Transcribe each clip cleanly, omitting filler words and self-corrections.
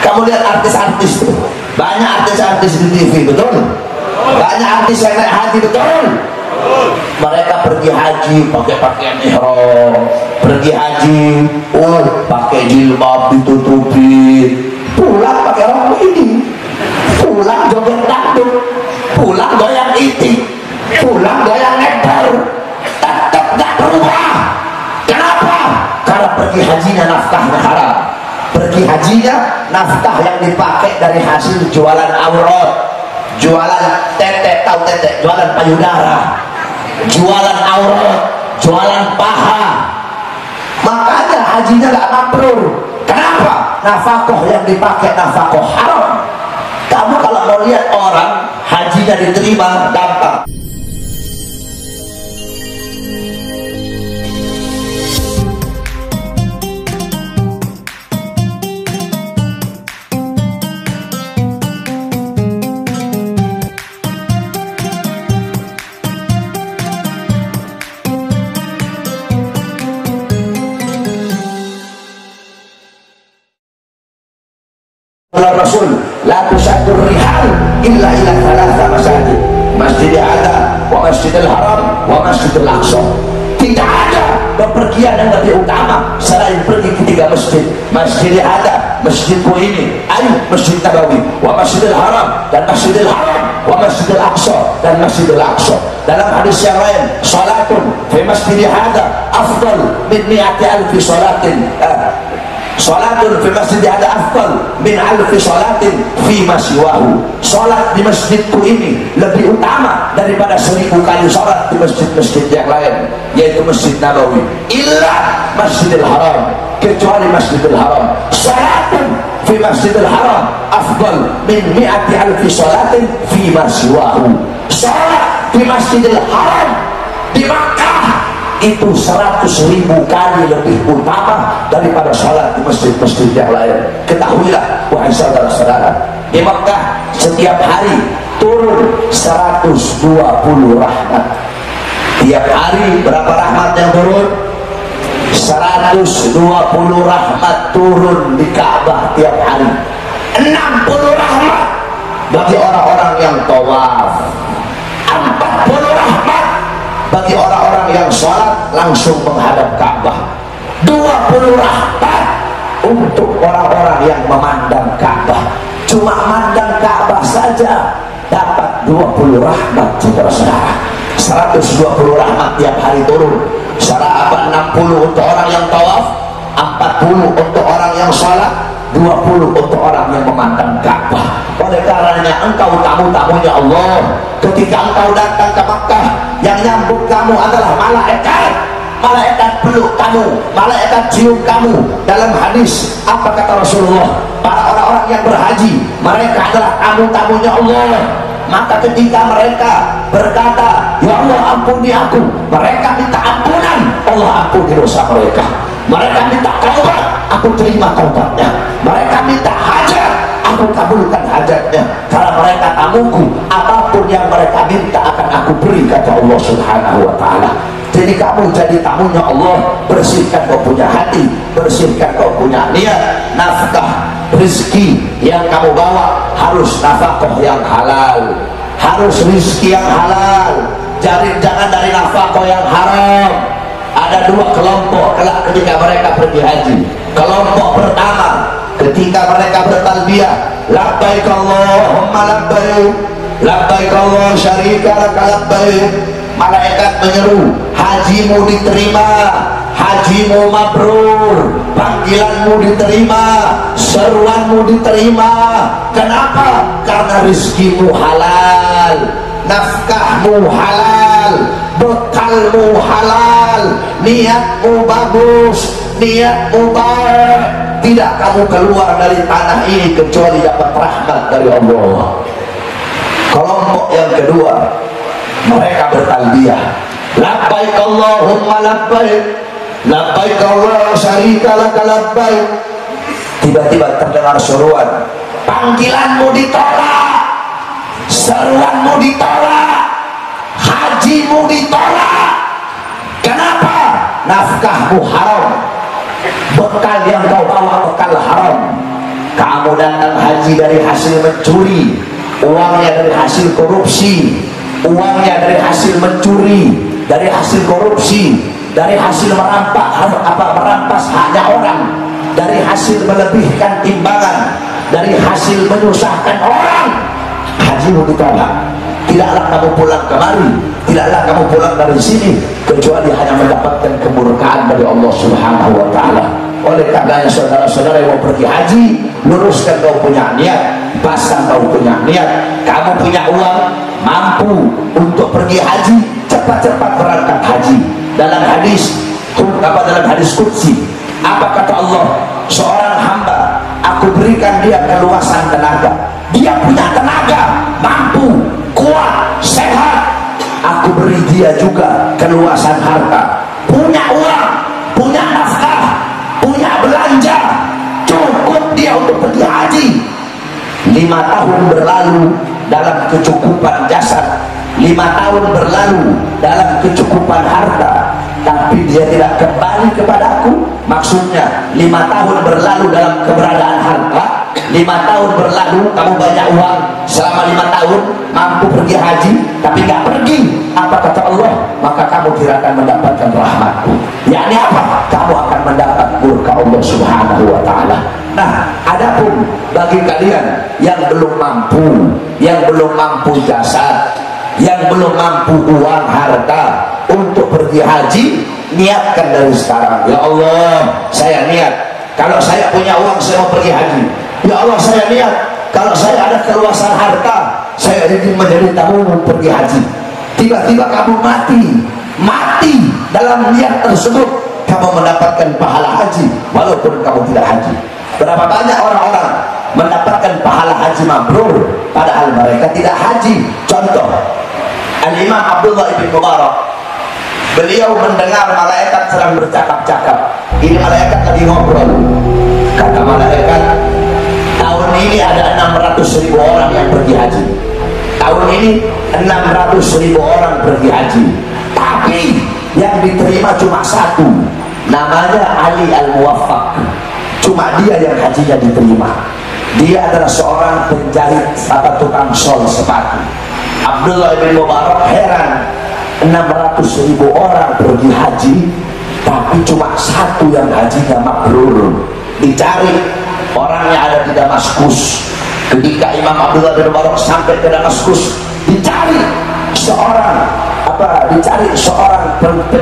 Kamu lihat artis-artis tuh, banyak artis-artis di TV, betul? Banyak artis yang naik haji, betul? Mereka pergi haji pakai pakaian ihram, pergi haji, pakai jilbab ditutupi, pulang pakai rok ini, pulang joget dangdut, pulang goyang itik, pulang goyang ekor, tetap gak berubah. Kenapa? Karena pergi hajinya nafkahnya haram. Pergi hajinya nafkah yang dipakai dari hasil jualan aurat, jualan tete, tahu tete, jualan payudara, jualan aurat, jualan paha. Makanya hajinya gak mabrur. Kenapa? Nafkah yang dipakai nafkah haram. Kamu kalau mau lihat orang hajinya diterima, gampang. Rasul, la tusaddur rihal illa ila thalatha masajid, Masjid Ada, wa Masjidil Haram, wa Masjidil Aqsa. Tidak ada bepergian yang lebih utama selain pergi ke tiga masjid. Masjid Ada, masjidku ini, Masjid Nabawi, wa Masjidil Haram, dan Masjidil Haram, wa Masjidil Aqsa, dan Masjidil Aqsa. Dalam hadis yang lain, salatun fi Masjid Ada afdal min mi'ati alfi salatin. Salatun fi masjid ada afdal min alfi salatin fi masyiwahu. Salat di masjidku ini lebih utama daripada 1000 kali salat di masjid-masjid yang lain, yaitu Masjid Nabawi, illa Masjidil Haram, kecuali Masjidil Haram. Salatun fi Masjidil Haram afdal min mi'ati alfi salatin fi masyiwahu. Salat di Masjidil Haram di Makkah itu 100.000 kali lebih utama daripada sholat di masjid-masjid yang lain. Ketahuilah wahai saudara-saudara, di Mekah setiap hari turun 120 rahmat. Tiap hari berapa rahmat yang turun? 120 rahmat turun di Ka'bah tiap hari. 60 rahmat bagi orang-orang yang tawaf, 40 rahmat bagi orang-orang yang sholat langsung menghadap Ka'bah, 20 rahmat untuk orang-orang yang memandang Ka'bah. Cuma memandang Ka'bah saja dapat 20 rahmat, saudara-saudara. 120 rahmat tiap hari turun. Secara apa? 60 untuk orang yang tawaf, 40 untuk orang yang sholat, 20 untuk orang yang memandang Ka'bah. Oleh karenanya engkau tamu-tamunya Allah. Ketika engkau datang ke Makkah, yang nyambut kamu adalah malaikat. Malaikat peluk kamu, malaikat cium kamu. Dalam hadis apa kata Rasulullah? Para orang-orang yang berhaji, mereka adalah tamu-tamunya Allah. Maka ketika mereka berkata, ya Allah ampuni aku, mereka minta ampunan, Allah ampuni dosa mereka. Mereka minta taubat, aku terima taubatnya. Mereka minta hajat, aku kabulkan hajatnya. Karena mereka tamuku, apapun yang mereka minta akan aku beri, kata Allah Subhanahu wa ta'ala. Jadi kamu jadi tamunya Allah, bersihkan kau punya hati, bersihkan kau punya niat. Nafkah rezeki yang kamu bawa harus nafkah yang halal, harus rezeki yang halal. Jangan dari nafkah yang haram. Ada dua kelompok kelak ketika mereka pergi haji. Kelompok pertama ketika mereka bertalbiyah, labbaik Allahumma labbaik, labbaik Allah syarika laka labbaik. Malaikat menyeru, hajimu diterima, hajimu mabrur, panggilanmu diterima, seruanmu diterima. Kenapa? Karena rizkimu halal, nafkahmu halal, bekalmu halal, niatmu bagus, niatmu baik. Tidak kamu keluar dari tanah ini kecuali dapat rahmat dari Allah. Kelompok yang kedua, mereka bertalbiyah, labbaik Allahumma labbaik, labbaik Allah syarika laka labbaik. Tiba-tiba terdengar seruan, panggilanmu ditolak, seruanmu ditolak, hajimu ditolak. Kenapa? Nafkahmu haram, bekal yang kau bawa bekal haram, Kamu datang haji dari hasil mencuri, uangnya dari hasil korupsi, uangnya dari hasil mencuri, dari hasil korupsi, dari hasil merampas haknya orang, dari hasil melebihkan timbangan, dari hasil menyusahkan orang. Hajimu ditolak. Tidaklah kamu pulang kemari, tidaklah kamu pulang dari sini kecuali hanya mendapatkan kemurkaan dari Allah Subhanahu wa Ta'ala. Oleh karenanya saudara-saudara yang mau pergi haji, luruskan kau punya niat, pasang kau punya niat. Kamu punya uang, mampu untuk pergi haji, cepat-cepat berangkat haji. Dalam hadis qudsi, apa kata Allah? Seorang hamba, aku berikan dia keluasan tenaga. Dia punya tenaga, mampu, kuat, sehat. Aku beri dia juga keluasan harta, punya uang, punya nafkah, punya belanja, cukup dia untuk pergi haji. 5 tahun berlalu dalam kecukupan jasad, 5 tahun berlalu dalam kecukupan harta, tapi dia tidak kembali kepadaku. Maksudnya 5 tahun berlalu dalam keberadaan harta, 5 tahun berlalu kamu banyak uang, selama 5 tahun mampu pergi haji tapi nggak pergi. Apa kata Allah? Maka kamu tidak akan mendapatkan rahmatku. Yakni apa? Kamu akan mendapat murka Allah Subhanahu wa Ta'ala. Nah, adapun bagi kalian yang belum mampu jasad, yang belum mampu uang harta untuk pergi haji, niatkan dari sekarang. Ya Allah, saya niat kalau saya punya uang saya mau pergi haji. Ya Allah, saya niat kalau saya ada keluasan harta saya ingin menjadi tamu pergi haji. Tiba-tiba kamu mati dalam niat tersebut, kamu mendapatkan pahala haji walaupun kamu tidak haji. Berapa banyak orang-orang mendapatkan pahala haji mabrur padahal mereka tidak haji. Contoh, Al-Imam Abdullah ibn Mubarak, beliau mendengar malaikat sedang bercakap-cakap. Ini malaikat lagi ngobrol. Kata malaikat, tahun ini ada 600.000 orang yang pergi haji. Tahun ini 600.000 orang pergi haji, tapi yang diterima cuma satu, namanya Ali Al-Muwaffaq. Cuma dia yang hajinya diterima. Dia adalah seorang penjahit atau tukang sol sepatu. Abdullah bin Mubarak heran, 600.000 orang pergi haji tapi cuma satu yang hajinya mabrur. Dicari, orangnya ada di Damaskus. Ketika Imam Abdullah bin Mubarak sampai ke Damaskus, dicari seorang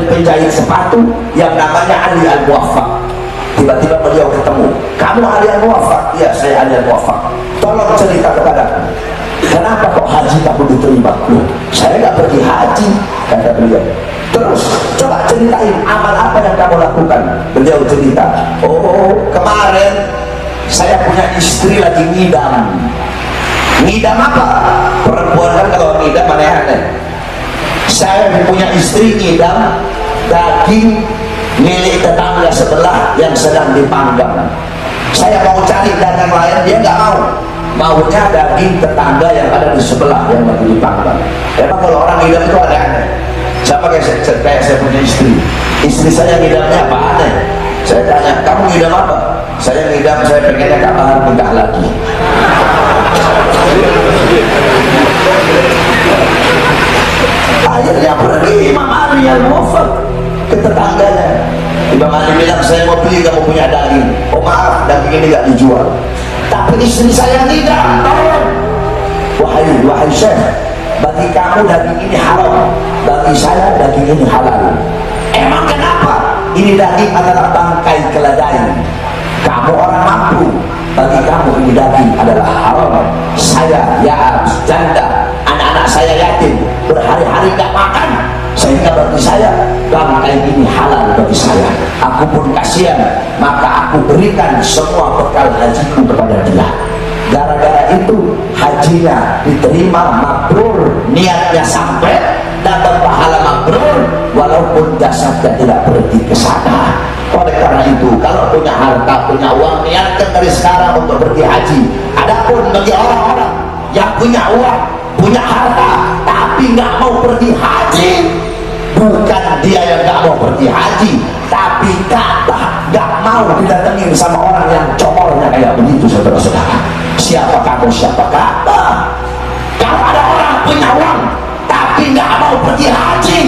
penjahit sepatu yang namanya Ali Al-Muwaffaq. Tiba-tiba beliau ketemu. Kamu Ali Al-Muwaffaq? Ya, saya Ali Al-Muwaffaq. Tolong cerita kepadaku, kenapa kok haji kamu diterima? Loh, saya nggak pergi haji, kata beliau. Terus coba ceritain amal apa yang kamu lakukan. Beliau cerita, oh kemarin saya punya istri lagi ngidam. Ngidam apa? Perempuan kan kalau ngidam aneh-aneh. Saya punya istri ngidam daging milik tetangga sebelah yang sedang dipanggang. Saya mau cari dagang lain, dia nggak mau. Maunya daging tetangga yang ada di sebelah yang lagi dipanggang. Emang kalau orang ngidam itu aneh-aneh. Sama kayak saya punya istri saya ngidamnya apa aneh. Saya tanya, kamu ngidam apa? Saya ngidam, saya pengennya Kak Bahar nikah lagi. Akhirnya pergi Imam Ali Al-Muwaffaq ke tetangganya. Imam Ali bilang, saya mau beli, kamu punya daging. Oh maaf, daging ini gak dijual. Tapi istri saya ngidam, tolong. Wahai Syekh, bagi kamu daging ini haram, bagi saya daging ini halal. Emang kenapa? Ini daging adalah bangkai keledai. Kamu orang mampu, bagi kamu ini daging adalah haram. Saya janda, anak-anak saya yatim, berhari-hari gak makan, sehingga bagi saya bangkai ini halal bagi saya. Aku pun kasihan, maka aku berikan semua bekal hajiku kepada dia. Gara-gara itu hajinya diterima mabrur, niatnya sampai, dapat pahala mabrur walaupun jasadnya tidak pergi ke sana. Oleh karena itu, kalau punya harta, punya uang, niatkan dari sekarang untuk pergi haji. Adapun bagi orang-orang yang punya uang, punya harta tapi nggak mau pergi haji, bukan dia yang nggak mau pergi haji, tapi Ka'bah nggak mau didatengin sama orang yang comornya kayak begitu, saudara-saudara. Siapa kamu, siapa kamu? Kalau ada orang punya uang tapi nggak mau pergi haji,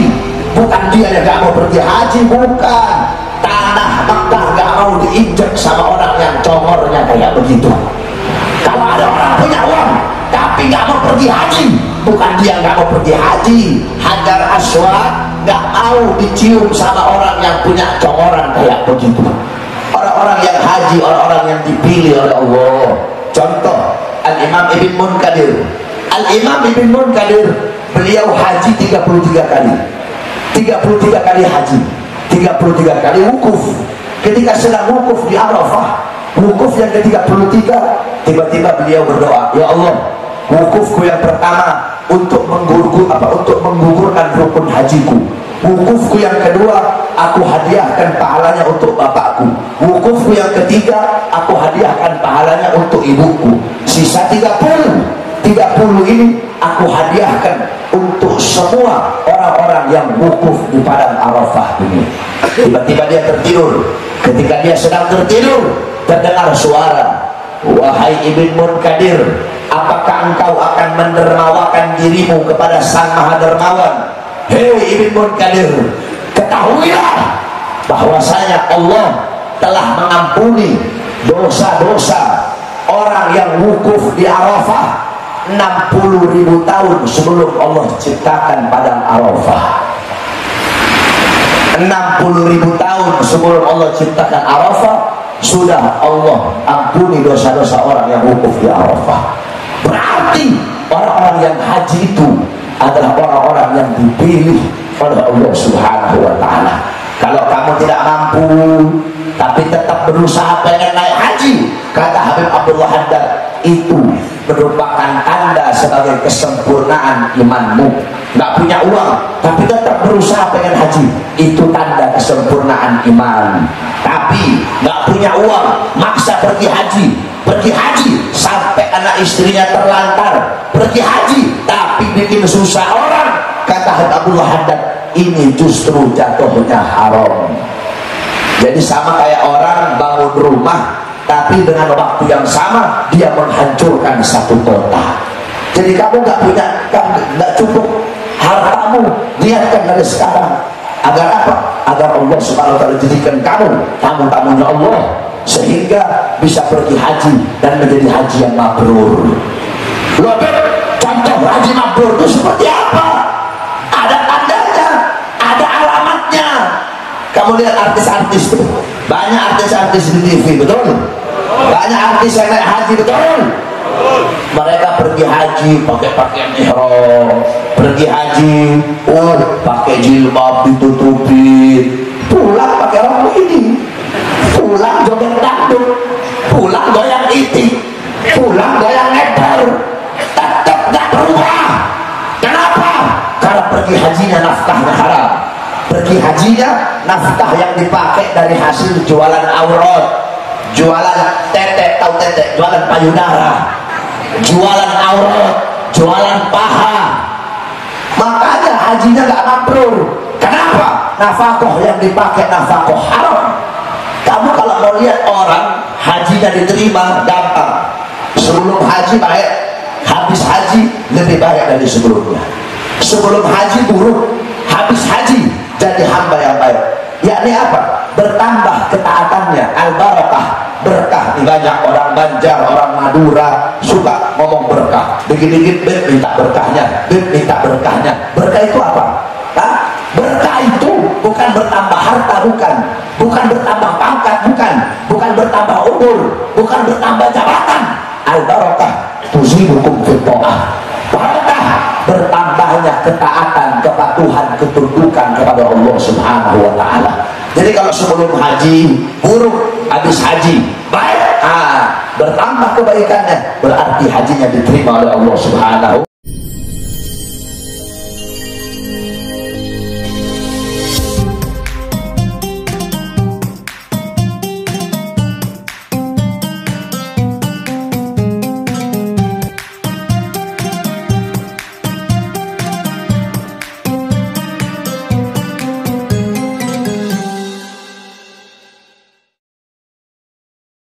bukan dia yang nggak mau pergi haji, bukan. Tanah Mekah nggak mau diinjak sama orang yang comornya kayak begitu. Kalau ada orang punya uang tapi nggak mau pergi haji, bukan dia nggak mau pergi haji. Hajar Aswad nggak mau dicium sama orang yang punya comoran kayak begitu. Orang-orang yang haji, orang-orang yang dipilih oleh Allah. Contoh Al-Imam Ibn Munkadir. Al-Imam Ibn Munkadir, beliau haji 33 kali. 33 kali haji, 33 kali wukuf. Ketika sedang wukuf di Arafah, wukuf yang ke-33, tiba-tiba beliau berdoa, ya Allah, wukufku yang pertama untuk menggugurkan rukun hajiku. Wukufku yang kedua, aku hadiahkan pahalanya untuk bapakku. Wukufku yang ketiga, aku hadiahkan pahalanya untuk ibuku. Sisa 30 ini aku hadiahkan untuk semua orang-orang yang wukuf di padang Arafah ini. Tiba-tiba dia tertidur. Ketika dia sedang tertidur, terdengar suara, wahai Ibn Munkadir, apakah engkau akan mendermawakan dirimu kepada Sang Maha Dermawan? Hei Ibn Munkadir, ketahuilah bahwasanya Allah telah mengampuni dosa-dosa orang yang wukuf di Arafah 60.000 tahun sebelum Allah ciptakan padang Arafah. 60.000 tahun sebelum Allah ciptakan Arafah, sudah Allah ampuni dosa-dosa orang yang wukuf di Arafah. Berarti orang-orang yang haji itu adalah orang-orang yang dipilih oleh Allah Subhanahu wa ta'ala. Kalau kamu tidak mampu tapi tetap berusaha pengen naik haji, kata Habib Abdullah Haddad, itu merupakan tanda sebagai kesempurnaan imanmu. Nggak punya uang tapi tetap berusaha pengen haji, itu tanda kesempurnaan iman. Tapi nggak punya uang, maksa pergi haji sampai anak istrinya terlantar, pergi haji tapi bikin susah orang, kata Habib Abdullah Haddad, ini justru jatuhnya haram. Jadi sama kayak orang bangun rumah tapi dengan waktu yang sama dia menghancurkan satu kota. Jadi kamu nggak cukup hartamu, niatkan dari sekarang. Agar apa? Agar Allah Subhanahu wa ta'ala jadikan kamu tamu-tamunya Allah, sehingga bisa pergi haji dan menjadi haji yang mabrur. Loh, contoh haji mabrur itu seperti apa? Ada tandanya, ada alamatnya. Kamu lihat artis-artis itu, banyak artis-artis di TV, betul? Banyak artis yang naik haji, betul? Mereka pergi haji pakai pakaian ihram, pergi haji, pakai jilbab ditutupin, pulang pakai rok ini, pulang joget dangdut, pulang goyang itik, pulang goyang ngeder, tetap gak berubah. Kenapa? Karena pergi hajinya nafkahnya haram. Pergi hajinya nafkah yang dipakai dari hasil jualan aurat, jualan tetek, tahu tetek, jualan payudara, jualan aurat, jualan paha. Makanya hajinya gak mabrur. Kenapa? Nafkah yang dipakai nafkah haram. Kamu kalau mau lihat orang hajinya diterima, gampang. Sebelum haji baik, habis haji lebih baik dari sebelumnya. Sebelum haji buruk, habis haji jadi hamba yang baik. Yakni apa? Bertambah ketaatannya, al-barakah, berkah. Di banyak orang Banjar, orang Madura suka ngomong berkah. Dikit-dikit minta berkahnya, minta berkahnya. Berkah itu apa? Hah? Berkah itu bukan bertambah harta, bukan bertambah pangkat, bukan bertambah umur, bukan bertambah jabatan. Al-barakah tuzibukum fid tha'ah. Barakah bertambahnya ketaatan, kepatuhan, ketundukan kepada Allah Subhanahu wa ta'ala. Jadi kalau sebelum haji buruk, habis haji baik, bertambah kebaikannya, berarti hajinya diterima oleh Allah Subhanahu.